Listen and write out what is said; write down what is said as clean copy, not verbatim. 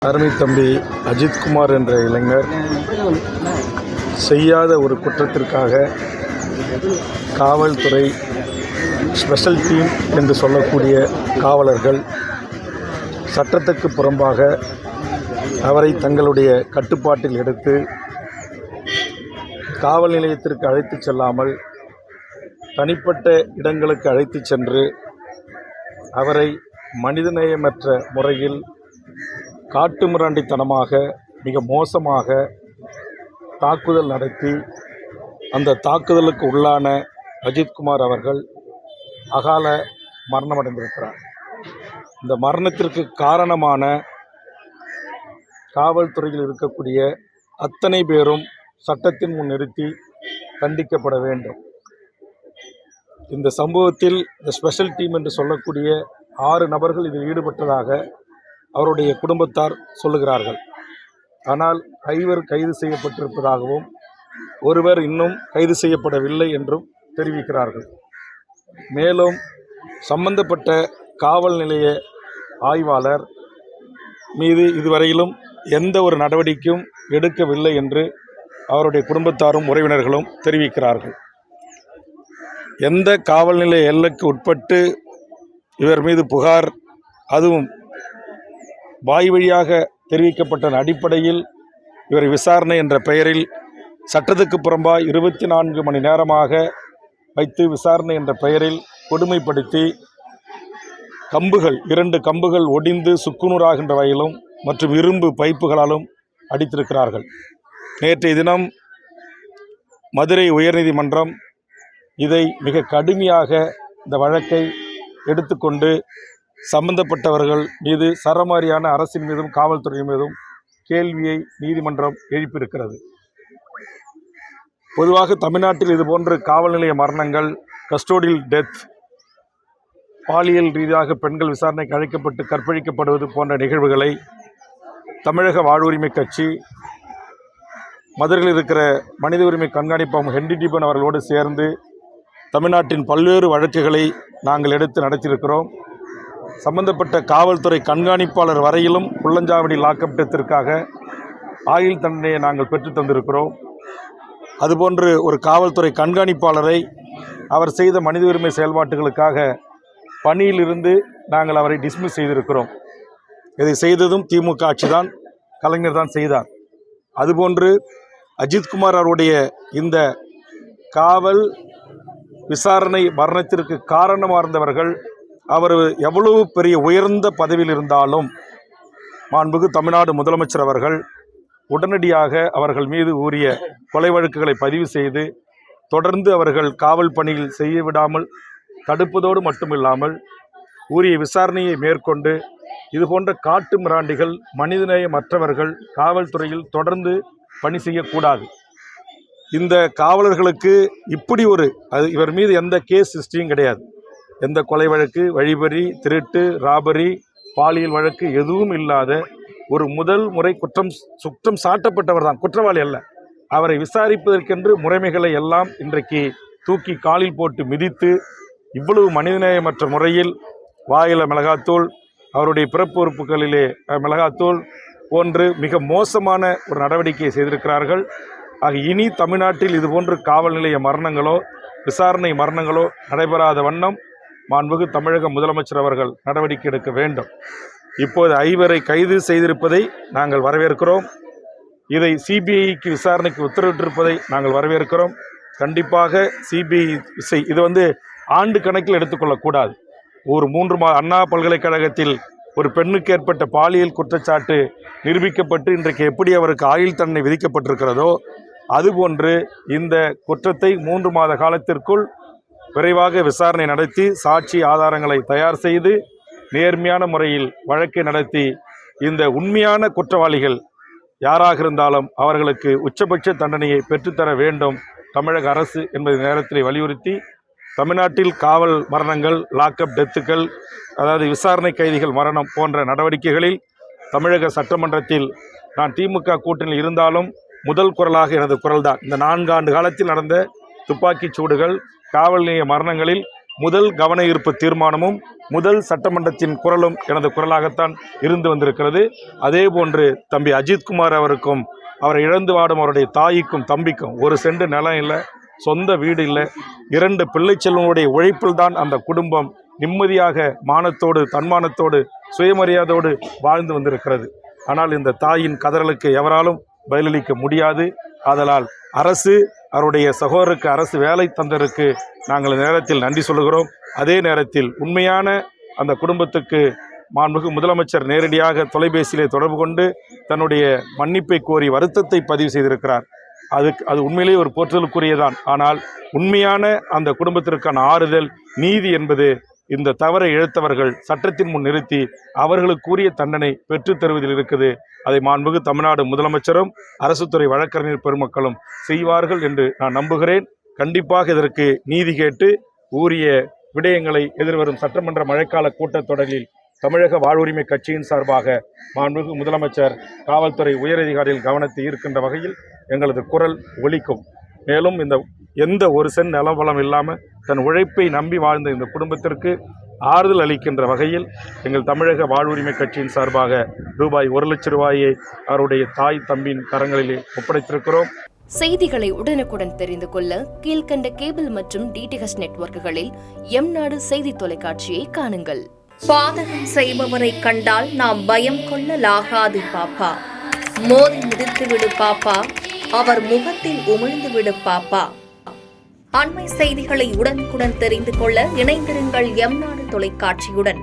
அருமை தம்பி அஜித்குமார் என்ற இளைஞர் செய்யாத ஒரு குற்றத்திற்காக காவல்துறை ஸ்பெஷல் டீம் என்று சொல்லக்கூடிய காவலர்கள் சட்டத்துக்கு புறம்பாக அவரை தங்களுடைய கட்டுப்பாட்டில் எடுத்து காவல் நிலையத்திற்கு அழைத்து செல்லாமல் தனிப்பட்ட இடங்களுக்கு அழைத்து சென்று அவரை மனிதநேயமற்ற முறையில் காட்டுமிராண்டித்தனமாக மிக மோசமாக தாக்குதல் நடத்தி அந்த தாக்குதலுக்கு உள்ளான அஜித்குமார் அவர்கள் அகால மரணமடைந்திருக்கிறார். இந்த மரணத்திற்கு காரணமான காவல்துறையில் இருக்கக்கூடிய அத்தனை பேரும் சட்டத்தின் முன் நிறுத்தி தண்டிக்கப்பட வேண்டும். இந்த சம்பவத்தில் இந்த ஸ்பெஷல் டீம் என்று சொல்லக்கூடிய 6 நபர்கள் இதில் ஈடுபட்டதாக அவருடைய குடும்பத்தார் சொல்லுகிறார்கள். ஆனால் 5 கைது செய்யப்பட்டிருப்பதாகவும் ஒருவர் இன்னும் கைது செய்யப்படவில்லை என்றும் தெரிவிக்கிறார்கள். மேலும் சம்பந்தப்பட்ட காவல் நிலைய ஆய்வாளர் மீது இதுவரையிலும் எந்த ஒரு நடவடிக்கையும் எடுக்கவில்லை என்று அவருடைய குடும்பத்தாரும் உறவினர்களும் தெரிவிக்கிறார்கள். எந்த காவல் நிலைய எல்லைக்கு உட்பட்டு இவர் மீது புகார், அதுவும் வாய் வழியாக தெரிவிக்கப்பட்ட அடிப்படையில் இவர் விசாரணை என்ற பெயரில் சட்டத்துக்கு புறம்பாக 24 மணி நேரமாக வைத்து விசாரணை என்ற பெயரில் கொடுமைப்படுத்தி கம்புகள் 2 கம்புகள் ஒடிந்து சுக்குநூறாகின்ற வகையிலும் மற்றும் இரும்பு பைப்புகளாலும் அடித்திருக்கிறார்கள். நேற்றைய தினம் மதுரை உயர்நீதிமன்றம் இதை மிக கடுமையாக இந்த வழக்கை எடுத்துக்கொண்டு சம்பந்தப்பட்டவர்கள் மீது சரமாரியான அரசின் மீதும் காவல்துறை மீதும் கேள்வியை நீதிமன்றம் எழுப்பியிருக்கிறது. பொதுவாக தமிழ்நாட்டில் இதுபோன்ற காவல் நிலைய மரணங்கள், கஸ்டோடியல் டெத், பாலியல் ரீதியாக பெண்கள் விசாரணைக்கு அழைக்கப்பட்டு கற்பழிக்கப்படுவது போன்ற நிகழ்வுகளை தமிழக வாழ்வுரிமை கட்சி மதுரையில் இருக்கிற மனித உரிமை கண்காணிப்பாளர் ஹென்றி டிபன் அவர்களோடு சேர்ந்து தமிழ்நாட்டின் பல்வேறு வழக்குகளை நாங்கள் எடுத்து நடத்தியிருக்கிறோம். சம்பந்தப்பட்ட காவல்துறை கண்காணிப்பாளர் வரையிலும் குள்ளஞ்சாவடி லாக்அப் டெத்திற்காக ஆயுள் தண்டனையை நாங்கள் பெற்று தந்திருக்கிறோம். அதுபோன்று ஒரு காவல்துறை கண்காணிப்பாளரை அவர் செய்த மனித உரிமை செயல்பாட்டுகளுக்காக பணியிலிருந்து நாங்கள் அவரை டிஸ்மிஸ் செய்திருக்கிறோம். இதை செய்ததும் திமுக ஆட்சிதான், கலைஞர் தான் செய்தார். அதுபோன்று அஜித்குமார் அவருடைய இந்த காவல் விசாரணை மரணத்திற்கு காரணமாக இருந்தவர்கள் அவர் எவ்வளவு பெரிய உயர்ந்த பதவியில் இருந்தாலும் மாண்புமிகு தமிழ்நாடு முதலமைச்சர் அவர்கள் உடனடியாக அவர்கள் மீது உரிய கொலை வழக்குகளை பதிவு செய்து தொடர்ந்து அவர்கள் காவல் பணியில் செய்ய விடாமல் தடுப்பதோடு மட்டுமில்லாமல் உரிய விசாரணையை மேற்கொண்டு இதுபோன்ற காட்டு மிராண்டிகள், மனிதநேயமற்றவர்கள் காவல்துறையில் தொடர்ந்து பணி செய்யக்கூடாது. இந்த காவலர்களுக்கு இப்படி இவர் மீது எந்த கேஸ் ஹிஸ்டரியும் கிடையாது. எந்த கொலை வழக்கு, வழிபறி, திருட்டு, ராபரி, பாலியல் வழக்கு எதுவும் இல்லாத ஒரு முதல் முறை குற்றம் சாட்டப்பட்டவர் தான், குற்றவாளி அல்ல. அவரை விசாரிப்பதற்கென்று முறைமைகளை எல்லாம் இன்றைக்கு தூக்கி காலில் போட்டு மிதித்து இவ்வளவு மனிதநேயமற்ற முறையில் வாயில மிளகாத்தூள், அவருடைய பிறப்பு உறுப்புகளிலே மிளகாத்தூள் போன்று மிக மோசமான ஒரு நடவடிக்கையை செய்திருக்கிறார்கள். ஆக இனி தமிழ்நாட்டில் இதுபோன்று காவல் நிலைய மரணங்களோ விசாரணை மரணங்களோ நடைபெறாத வண்ணம் மாண்புமிகு தமிழக முதலமைச்சர் அவர்கள் நடவடிக்கை எடுக்க வேண்டும். இப்போது 5 கைது செய்திருப்பதை நாங்கள் வரவேற்கிறோம். இதை சிபிஐக்கு விசாரணைக்கு உத்தரவிட்டிருப்பதை நாங்கள் வரவேற்கிறோம். கண்டிப்பாக சிபிஐ இது ஆண்டு கணக்கில் எடுத்துக்கொள்ளக்கூடாது. ஒரு 3 அண்ணா பல்கலைக்கழகத்தில் ஒரு பெண்ணுக்கு ஏற்பட்ட பாலியல் குற்றச்சாட்டு நிரூபிக்கப்பட்டு இன்றைக்கு எப்படி அவருக்கு ஆயுள் தண்டனை விதிக்கப்பட்டிருக்கிறதோ அதுபோன்று இந்த குற்றத்தை 3 மாத காலத்திற்குள் விரைவாக விசாரணை நடத்தி சாட்சி ஆதாரங்களை தயார் செய்து நேர்மையான முறையில் வழக்கை நடத்தி இந்த உண்மையான குற்றவாளிகள் யாராக இருந்தாலும் அவர்களுக்கு உச்சபட்ச தண்டனையை பெற்றுத்தர வேண்டும் தமிழக அரசு என்பதை நேரத்தில் வலியுறுத்தி, தமிழ்நாட்டில் காவல் மரணங்கள், லாக்அப் டெத்துக்கள், அதாவது விசாரணை கைதிகள் மரணம் போன்ற நடவடிக்கைகளில் தமிழக சட்டமன்றத்தில் நான் திமுக கூட்டணியில் இருந்தாலும் முதல் குரலாக எனது குரல்தான். இந்த 4 ஆண்டு காலத்தில் நடந்த துப்பாக்கிச் சூடுகள், காவல் நிலைய மரணங்களில் முதல் கவன ஈர்ப்பு தீர்மானமும் முதல் சட்டமன்றத்தின் குரலும் எனது குரலாகத்தான் இருந்து வந்திருக்கிறது. அதே போன்று தம்பி அஜித்குமார் அவருக்கும் அவரை இழந்து வாடும் அவருடைய தாய்க்கும் தம்பிக்கும் 1 சென்ட் நிலம் இல்லை, சொந்த வீடு இல்லை, 2 பிள்ளை செல்வனுடைய உழைப்பில் தான் அந்த குடும்பம் நிம்மதியாக மானத்தோடு தன்மானத்தோடு சுயமரியாதையோடு வாழ்ந்து வந்திருக்கிறது. ஆனால் இந்த தாயின் கதறலுக்கு எவராலும் பதிலளிக்க முடியாது. ஆதலால் அரசு அவருடைய சகோதரருக்கு அரசு வேலை தந்ததற்கு நாங்கள் நேரத்தில் நன்றி சொல்லுகிறோம். அதே நேரத்தில் உண்மையான அந்த குடும்பத்துக்கு மாண்புமிகு முதலமைச்சர் நேரடியாக தொலைபேசியிலே தொடர்பு கொண்டு தன்னுடைய மன்னிப்பை கோரி வருத்தத்தை பதிவு செய்திருக்கிறார். அது உண்மையிலேயே ஒரு போற்றலுக்குரியதான். ஆனால் உண்மையான அந்த குடும்பத்திற்கான ஆறுதல் நீதி என்பது இந்த தவறை இழைத்தவர்கள் சட்டத்தின் முன் நிறுத்தி அவர்களுக்குரிய தண்டனை பெற்றுத் தருவதில் இருக்குது. அதை மாண்புமிகு தமிழ்நாடு முதலமைச்சரும் அரசு துறை வழக்கறிஞர் பெருமக்களும் செய்வார்கள் என்று நான் நம்புகிறேன். கண்டிப்பாக இதற்கு நீதி கேட்டு உரிய விடயங்களை எதிர்வரும் சட்டமன்ற மழைக்கால கூட்டத்தொடரில் தமிழக வாழ்வுரிமை கட்சியின் சார்பாக மாண்புமிகு முதலமைச்சர் காவல்துறை உயரதிகாரிகள் கவனத்தை ஈர்க்கின்ற வகையில் எங்களது குரல் ஒலிக்கும். மேலும் இந்த எந்த 1 சென்ட் நிலவளம் இல்லாமல் தன் உழைப்பை நம்பி வாழ்ந்த இந்த குடும்பத்திற்கு ஆறுதல் அளிக்கின்ற வகையில் எங்கள் தமிழக வாழ்வுரிமை கட்சியின் சார்பாக ரூபாய் 1 லட்சம் ரூபாயை அவருடைய தாய் தம்பியின் கரங்களிலே ஒப்படைத்திருக்கிறோம். செய்திகளை உடனுக்குடன் தெரிந்து கொள்ள கீழ்கண்ட கேபிள் மற்றும் டிடிஹெச் நெட்வொர்க்குகளில் எம்நாடு செய்தி தொலைக்காட்சியை காணுங்கள். பாதகம் செய்பவரை கண்டால் நாம் பயம் கொள்ளலாகாது பாப்பா. மோதி மிதித்துவிடு பாப்பா, அவர் முகத்தில் உமிழ்ந்துவிடு பாப்பா. அண்மை செய்திகளை உடனுக்குடன் தெரிந்து கொள்ள இணைந்திருங்கள் எம்நாடு தொலைக்காட்சியுடன்.